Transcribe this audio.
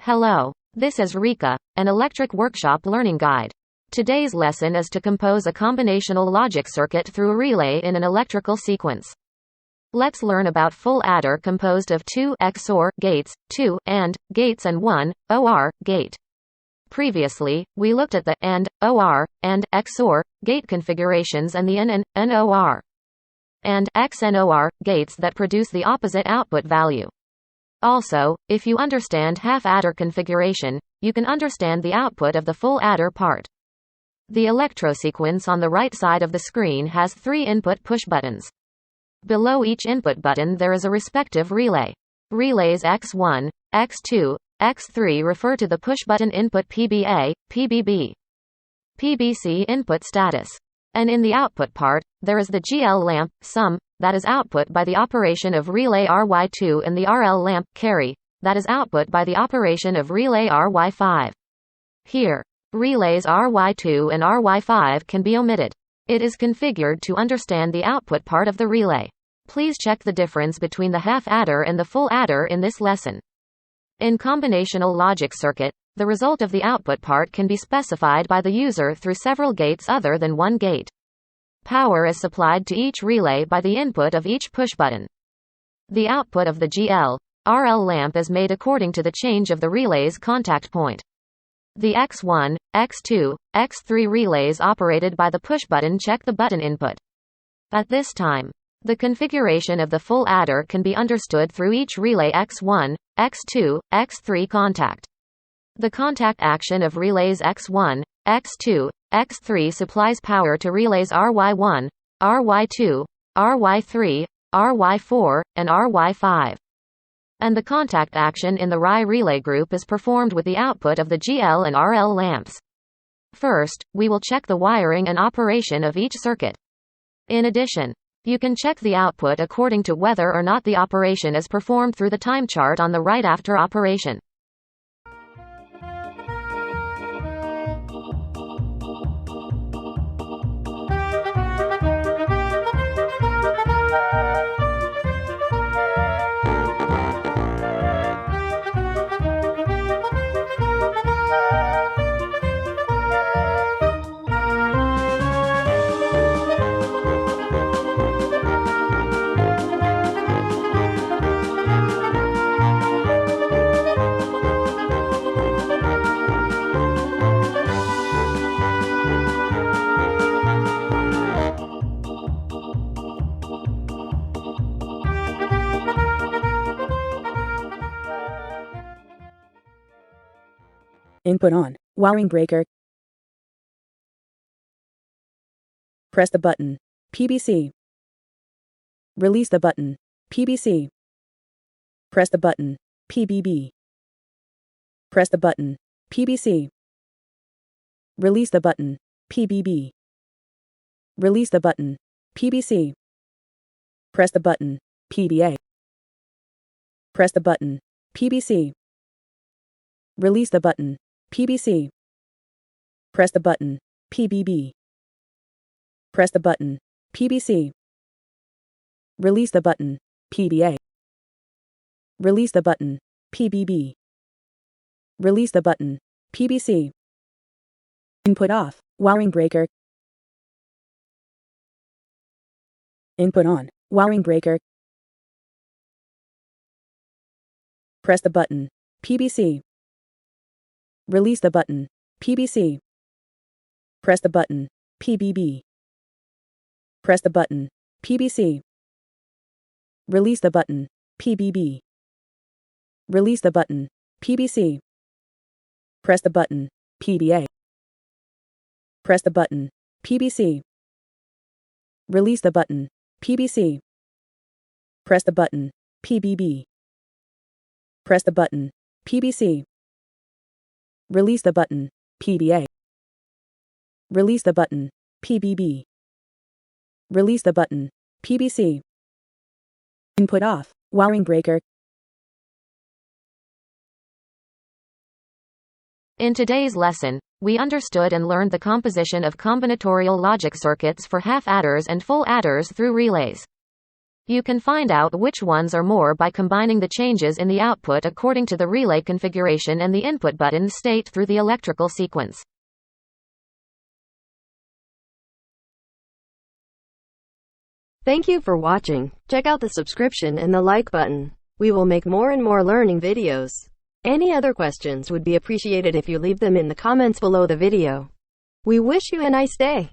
Hello. This is Rika, an electric workshop learning guide. Today's lesson is to compose a combinational logic circuit through a relay in an electrical sequence. Let's learn about full adder composed of two XOR gates, two AND gates and one OR gate. Previously, we looked at the AND, OR, and XOR gate configurations and the AND and NOR and XNOR gates that produce the opposite output value. Also, if you understand half-adder configuration, you can understand the output of the full adder part. The electrosequence on the right side of the screen has three input push buttons. Below each input button there is a respective relay. Relays X1, X2, X3 refer to the push button input PBA, PBB, PBC input status. And in the output part, there is the GL lamp, sum, that is output by the operation of relay RY2 and the RL lamp, carry, that is output by the operation of relay RY5. Here, relays RY2 and RY5 can be omitted. It is configured to understand the output part of the relay. Please check the difference between the half-adder and the full adder in this lesson. In combinational logic circuit, the result of the output part can be specified by the user through several gates other than one gate. Power is supplied to each relay by the input of each push button. The output of the GL, RL lamp is made according to the change of the relay's contact point. The X1, X2, X3 relays operated by the push button check the button input. At this time, the configuration of the full adder can be understood through each relay X1, X2, X3 contact. The contact action of relays X1, X2, X3 supplies power to relays RY1, RY2, RY3, RY4, and RY5. And the contact action in the RY relay group is performed with the output of the GL and RL lamps. First, we will check the wiring and operation of each circuit. In addition, you can check the output according to whether or not the operation is performed through the time chart on the right after operation. Input on. Wiring breaker. Press the button. PBC. Release the button. PBC. Press the button. PBB. Press the button. PBC. Release the button. PBB. Release the button. PBC. Press the button. PBA. Press the button. PBC. Release the button. PBC. Press the button. PBB. Press the button. PBC. Release the button. PBA. Release the button. PBB. Release the button. PBC. Input off. Wiring breaker. Input on. Wiring breaker. Press the button. PBC. Release the button. PBC. Press the button. PBB. Press the button. PBC. Release the button. PBB. Release the button. PBC. Press the button. PBA. Press the button. PBC. Release the button. PBC. Press the button. PBB. Press the button. PBC. Release the button. PBA. Release the button. PBB. Release the button. PBC. Input off. Wiring breaker. In today's lesson, we understood and learned the composition of combinatorial logic circuits for half-adders and full adders through relays. You can find out which ones are more by combining the changes in the output according to the relay configuration and the input button state through the electrical sequence. Thank you for watching. Check out the subscription and the like button. We will make more and more learning videos. Any other questions would be appreciated if you leave them in the comments below the video. We wish you a nice day.